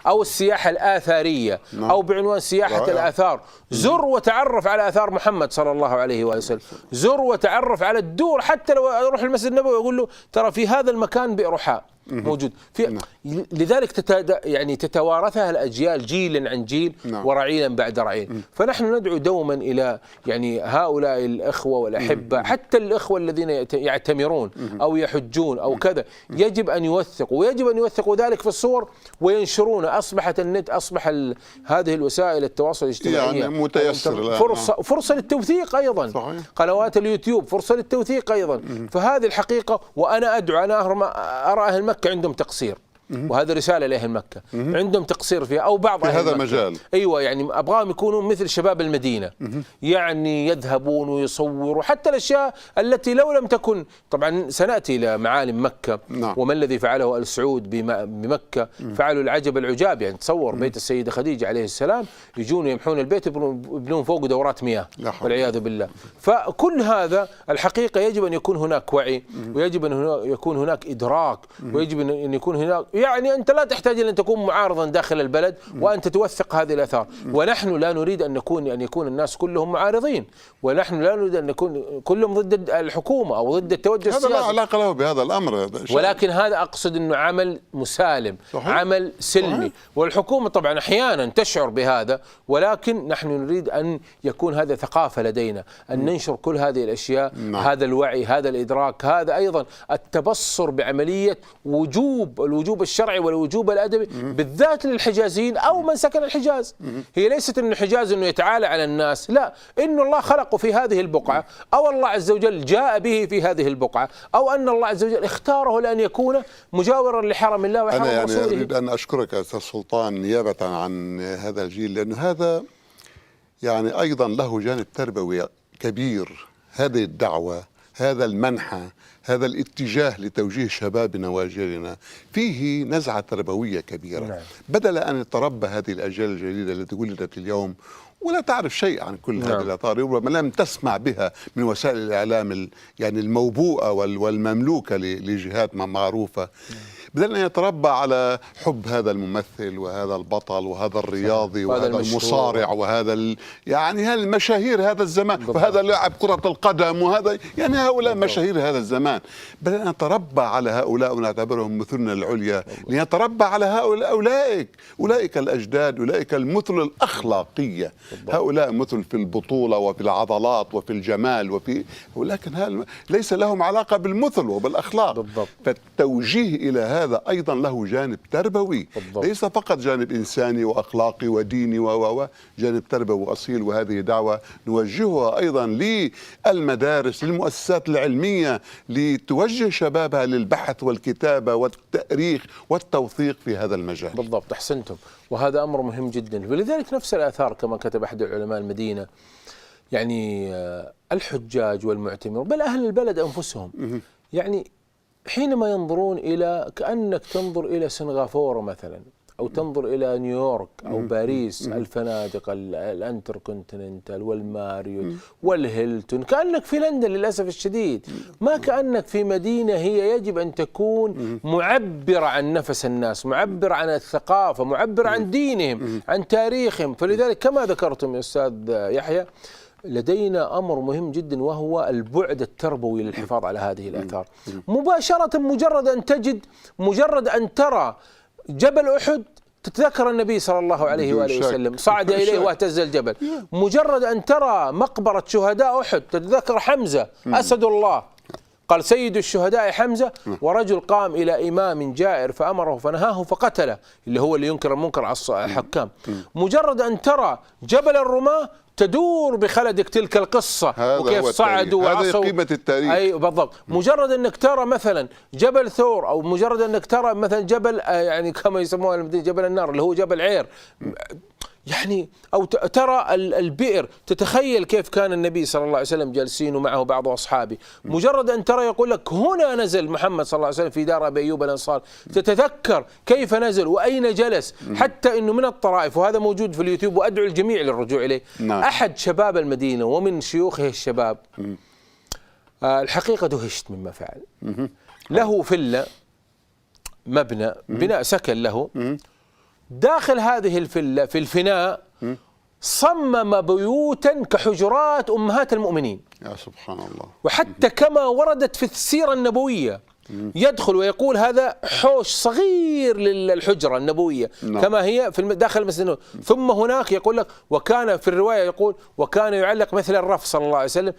أو السياحة الآثارية أو بعنوان سياحة الآثار. زر وتعرف على آثار محمد صلى الله عليه وسلم، زر وتعرف على الدور. حتى لو أروح المسجد النبوي وأقول له ترى في هذا المكان بئر حاء موجود في. لذلك يعني تتوارثها الأجيال جيلا عن جيل ورعيلا بعد رعيل. فنحن ندعو دوما إلى يعني هؤلاء الأخوة والأحبة، حتى الأخوة الذين يعتمرون أو يحجون أو كذا، يجب أن يوثقوا، ويجب أن يوثقوا ذلك في الصور وينشرون. أصبحت النت، أصبح هذه الوسائل التواصل الاجتماعي يعني متيسر، فرصة للتوثيق أيضا. صحيح. قنوات اليوتيوب فرصة للتوثيق أيضا. فهذه الحقيقة. وأنا أدعو، أنا أرى أهل مكة عندهم تقصير، وهذا رسالة لأهل مكة، عندهم تقصير فيها أو بعض في أهل هذا مكة. المجال. أيوة، يعني أبغاهم يكونوا مثل شباب المدينة، يعني يذهبون ويصوروا حتى الأشياء التي لو لم تكن. طبعا سنأتي إلى معالم مكة وما الذي فعله آل سعود بمكة. فعلوا العجب العجاب. يعني تصور بيت السيدة خديجة عليه السلام، يجون يمحون البيت يبنون فوق دورات مياه والعياذ بالله. فكل هذا الحقيقة يجب أن يكون هناك وعي، ويجب أن يكون هناك إدراك، ويجب أن يكون هناك، يعني أنت لا تحتاج إلى أن تكون معارضا داخل البلد وأنت توثق هذه الآثار. ونحن لا نريد أن يكون الناس كلهم معارضين، ونحن لا نريد أن نكون كلهم ضد الحكومة أو ضد التوجه السياسي. هذا لا علاقة له بهذا الأمر. ولكن هذا أقصد أنه عمل مسالم. صحيح. عمل سلمي. صحيح. والحكومة طبعا أحيانا تشعر بهذا، ولكن نحن نريد أن يكون هذا ثقافة لدينا، أن ننشر كل هذه الأشياء. هذا الوعي، هذا الإدراك، هذا أيضا التبصر بعملية الوجوب الشرعي والوجوب الأدبي، بالذات للحجازيين أو من سكن الحجاز. هي ليست أن الحجاز أنه يتعالى على الناس، لا، إن الله خلقه في هذه البقعة، أو الله عز وجل جاء به في هذه البقعة، أو أن الله عز وجل اختاره لأن يكون مجاورا لحرم الله وحرم رسوله. أنا يعني أريد أن أشكرك أستاذ سلطان نيابة عن هذا الجيل، لأنه هذا يعني أيضا له جانب تربوي كبير. هذه الدعوة، هذا المنحى، هذا الاتجاه لتوجيه شبابنا وأجيالنا فيه نزعة تربوية كبيرة. بدل أن يتربى هذه الأجيال الجديدة التي ولدت اليوم ولا تعرف شيء عن كل هذه الأطار، ربما لم تسمع بها من وسائل الإعلام يعني الموبوءة والمملوكة لجهات معروفة، بدل أن يتربى على حب هذا الممثل وهذا البطل وهذا الرياضي وهذا المصارع وهذا يعني المشاهير هذا الزمان، وهذا لاعب كرة القدم، وهذا يعني هؤلاء مشاهير هذا الزمان. بدل أن نتربى على هؤلاء ونعتبرهم مثلنا العليا، لنتربى على أولئك الأجداد، أولئك المثل الأخلاقية. هؤلاء مثل في البطولة وفي العضلات وفي الجمال ولكن ليس لهم علاقة بالمثل وبالأخلاق. فالتوجيه إلى هذا أيضا له جانب تربوي، ليس فقط جانب إنساني وأخلاقي وديني جانب تربوي أصيل. وهذه دعوة نوجهها أيضا للمدارس، للمؤسسات العلمية، لتوجه شبابها للبحث والكتابة والتأريخ والتوثيق في هذا المجال. بالضبط، أحسنتم. وهذا أمر مهم جدا. ولذلك نفس الآثار كما كتب أحد علماء المدينة، يعني الحجاج والمعتمرون بل أهل البلد أنفسهم، يعني حينما ينظرون إلى، كأنك تنظر إلى سنغافورة مثلا، أو تنظر إلى نيويورك أو باريس، الفنادق الانتركونتيننتال والماريوت والهيلتون، كأنك في لندن للأسف الشديد. ما كأنك في مدينة هي يجب أن تكون معبرة عن نفس الناس، معبرة عن الثقافة، معبرة عن دينهم، عن تاريخهم. فلذلك كما ذكرتم يا أستاذ يحيى، لدينا أمر مهم جدا، وهو البعد التربوي للحفاظ على هذه الآثار. مباشرة مجرد أن ترى جبل أحد تتذكر النبي صلى الله عليه وآله وسلم صعد إليه واهتز الجبل. مجرد أن ترى مقبرة شهداء أحد تتذكر حمزة أسد الله، قال سيد الشهداء حمزة، ورجل قام إلى إمام جائر فأمره فنهاه فقتله، اللي ينكر المنكر على الحكام. مجرد أن ترى جبل الرماة تدور بخلدك تلك القصة وكيف صعدوا وعصوا. هذه قيمة التاريخ. أي بالضبط. مجرد أنك ترى مثلا جبل ثور، أو مجرد أنك ترى مثلا جبل يعني كما يسموه جبل النار اللي هو جبل عير، يعني أو ترى البئر، تتخيل كيف كان النبي صلى الله عليه وسلم جالسين ومعه بعض أصحابه. مجرد أن ترى يقول لك هنا نزل محمد صلى الله عليه وسلم في دار أبي أيوب الأنصاري، تتذكر كيف نزل وأين جلس. حتى أنه من الطرائف، وهذا موجود في اليوتيوب وأدعو الجميع للرجوع إليه، أحد شباب المدينة ومن شيوخه الشباب الحقيقة دهشت مما فعل. له فيلا، مبنى بناء سكن له داخل هذه الفلة في الفناء صمم بيوتا كحجرات أمهات المؤمنين. يا سبحان الله. وحتى كما وردت في السيرة النبوية يدخل ويقول هذا حوش صغير للحجرة النبوية كما هي في داخل المسجد النبوي. ثم هناك يقول لك وكان في الرواية يقول وكان يعلق مثل الرف صلى الله عليه وسلم،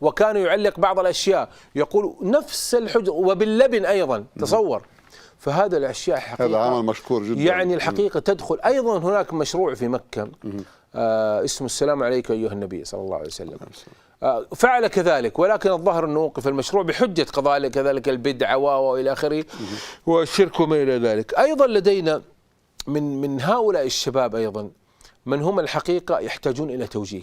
وكان يعلق بعض الأشياء يقول نفس الحجرة وباللبن أيضا. تصور. فهذا الأشياء حقيقة هذا عمل مشكور جدا. يعني الحقيقة تدخل. أيضا هناك مشروع في مكة اسمه السلام عليك أيها النبي صلى الله عليه وسلم، فعل كذلك، ولكن الظاهر أنه وقف المشروع بحجة قضاء كذلك البدعة وإلى آخره والشرك وما إلى ذلك. أيضا لدينا من هؤلاء الشباب أيضا من هم الحقيقة يحتاجون إلى توجيه.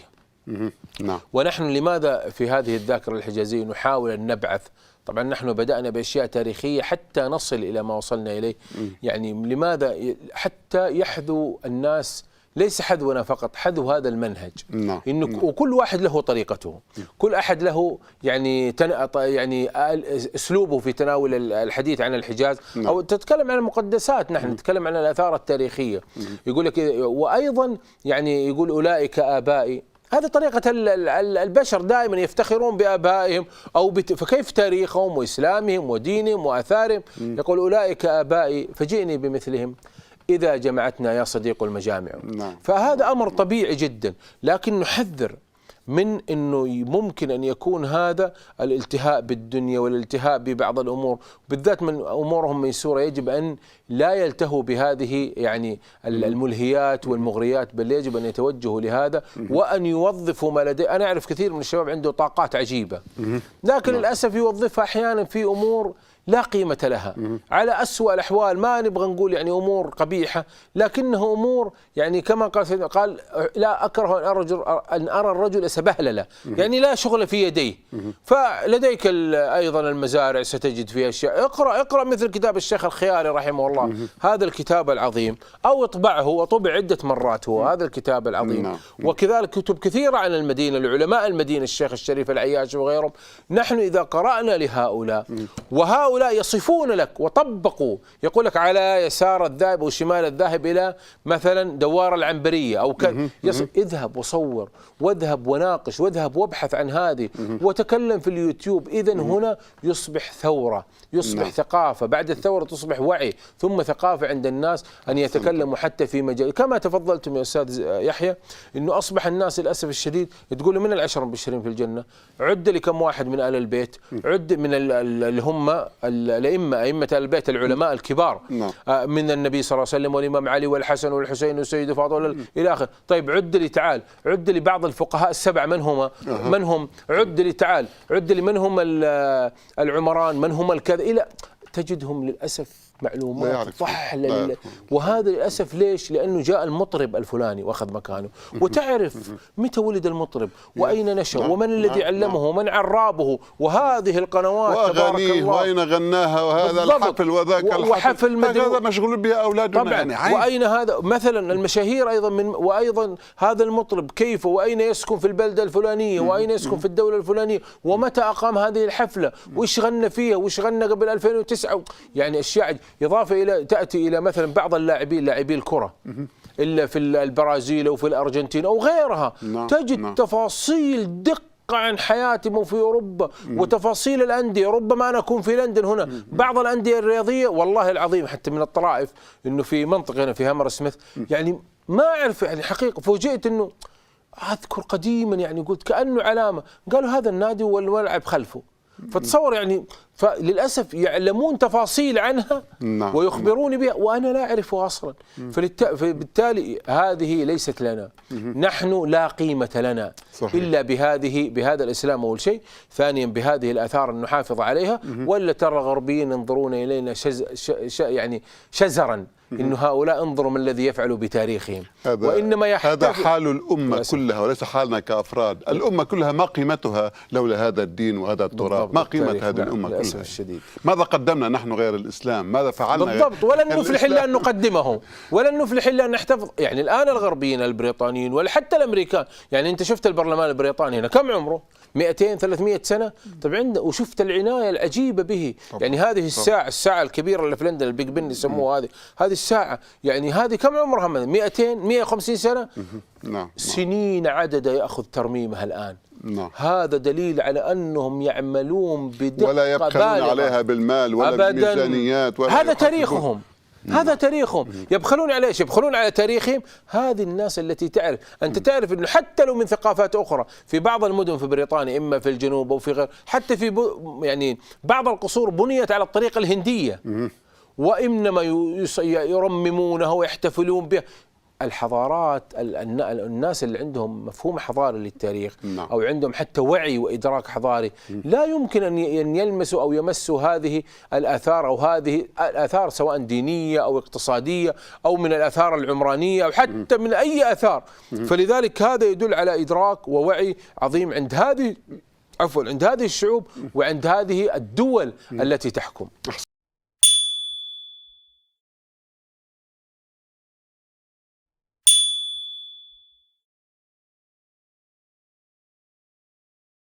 نعم. ونحن لماذا في هذه الذاكرة الحجازية نحاول أن نبعث؟ طبعا نحن بدأنا بأشياء تاريخية حتى نصل إلى ما وصلنا إليه. يعني لماذا؟ حتى يحذو الناس، ليس حذونا فقط، حذو هذا المنهج. إنه وكل واحد له طريقته، كل أحد له يعني أسلوبه في تناول الحديث عن الحجاز. أو تتكلم عن المقدسات، نحن نتكلم عن الآثار التاريخية. يقول لك وأيضا يعني يقول أولئك آبائي. هذه طريقة البشر دائما يفتخرون بآبائهم فكيف تاريخهم وإسلامهم ودينهم وآثارهم. يقول أولئك آبائي فجئني بمثلهم إذا جمعتنا يا صديق المجامع. فهذا أمر طبيعي جدا، لكن نحذر من أنه ممكن أن يكون هذا الالتهاء بالدنيا والالتهاء ببعض الأمور، بالذات من أمورهم ميسورة. يجب أن لا يلتهوا بهذه يعني الملهيات والمغريات، بل يجب أن يتوجهوا لهذا وأن يوظفوا ما لديه. أنا أعرف كثير من الشباب عنده طاقات عجيبة، لكن للأسف يوظفها أحيانا في أمور لا قيمة لها على أسوأ الأحوال. ما نبغى نقول يعني أمور قبيحة، لكنه أمور يعني كما قال لا أكره أن أرى الرجل سبهلله، يعني لا شغل في يديه. فلديك أيضا المزارع ستجد فيها أشياء. اقرأ مثل كتاب الشيخ الخياري رحمه الله، هذا الكتاب العظيم، أو اطبعه، وطبع عدة مرات هو هذا الكتاب العظيم. وكذلك كتب كثيرة عن المدينة، العلماء المدينة، الشيخ الشريف العياشي وغيرهم. نحن إذا قرأنا لهؤلاء وهؤلاء يصفون لك وطبقوا، يقول لك على يسار الذاهب وشمال الذاهب إلى مثلا دوار العنبرية أو اذهب وصور واذهب وناقش واذهب وابحث عن هذه وتكلم في اليوتيوب. إذن هنا يصبح ثورة، يصبح ثقافة، بعد الثورة تصبح وعي، ثم ثقافة عند الناس أن يتكلموا حتى في مجال كما تفضلتم يا أستاذ يحيى، أنه أصبح الناس للأسف الشديد تقول من العشر المبشرين في الجنة عد لي كم واحد من آل البيت، عد من اللي هم الأئمة، أئمة البيت، العلماء الكبار من النبي صلى الله عليه وسلم والإمام علي والحسن والحسين والسيد فاطمة إلى آخر. طيب عد لي، تعال عد لي بعض الفقهاء السبع من هم عد لي، تعال عد لي من هم العمران، من هم الكذا، إلى تجدهم للأسف معلومات ضحلة. وهذا للأسف ليش؟ لأنه جاء المطرب الفلاني وأخذ مكانه، وتعرف متى ولد المطرب وأين نشأ ومن الذي علمه ومن عرابه، وهذه القنوات تبارك الله وأين غناها، وهذا الحفل وذاك الحفل، هذا مشغول بها أولادنا طبعا يعني. وأين هذا مثلا المشاهير أيضا وأيضا هذا المطرب كيف وأين يسكن في البلدة الفلانية وأين يسكن في الدولة الفلانية ومتى أقام هذه الحفلة وإيش غنى فيها وإيش غنى قبل 2009. يعني أشياء إضافة إلى تأتي إلى مثلا بعض اللاعبين، لاعبي الكرة إلا في البرازيل أو في الأرجنتين أو غيرها، تجد تفاصيل دقة عن حياتهم في أوروبا وتفاصيل الأندية. ربما أنا أكون في لندن هنا، بعض الأندية الرياضية والله العظيم حتى من الطرائف إنه في منطقة هنا في هامر سميث، يعني ما أعرف يعني حقيقة فوجئت إنه أذكر قديما يعني قلت كأنه علامة، قالوا هذا النادي والملعب خلفه. فتصور يعني فللأسف يعلمون تفاصيل عنها ويخبروني بها وأنا لا أعرفها أصلا. فبالتالي هذه ليست لنا، نحن لا قيمة لنا إلا بهذا الإسلام أول شيء، ثانيا بهذه الآثار أن نحافظ عليها، ولا ترى الغربيين ينظرون إلينا يعني شزرا إنه هؤلاء انظروا ما الذي يفعلوا بتاريخهم. وإنما هذا حال الأمة كلها وليس حالنا كأفراد. الأمة كلها ما قيمتها لولا هذا الدين وهذا التراث، ما قيمة هذه الأمة كلها. الشديد. ماذا قدمنا نحن غير الإسلام؟ ماذا فعلنا بالضبط؟ ولن نفلح إلا أن نقدمه، ولن نفلح إلا أن نحتفظ. يعني الآن الغربيين البريطانيين ولا حتى الأمريكان، يعني أنت شفت البرلمان البريطاني هنا كم عمره؟ 200-300 سنة. طبعا وشفت العناية العجيبة به. يعني هذه الساعة الكبيرة اللي في لندن، البيج بن يسموها، هذه الساعة. يعني هذه كم عمرها؟ 200 150 سنة؟ نعم. سنين عددة يأخذ ترميمها الآن. نعم. هذا دليل على أنهم يعملون بدقة ولا يبخلون عليها بالمال ولا بالميزانيات ولا هذا تاريخهم. هذا تاريخهم. يبخلون على ايش؟ يبخلون على تاريخهم. هذه الناس التي تعرف، انت تعرف انه حتى لو من ثقافات اخرى في بعض المدن في بريطانيا، اما في الجنوب او في غير، حتى في يعني بعض القصور بنيت على الطريقة الهندية، وانما يرممونها ويحتفلون بها. الحضارات، الناس اللي عندهم مفهوم حضاري للتاريخ أو عندهم حتى وعي وإدراك حضاري، لا يمكن أن يلمسوا أو يمسوا هذه الآثار أو هذه الآثار سواء دينية أو اقتصادية أو من الآثار العمرانية أو حتى من أي آثار. فلذلك هذا يدل على إدراك ووعي عظيم عند هذه الشعوب وعند هذه الدول التي تحكم.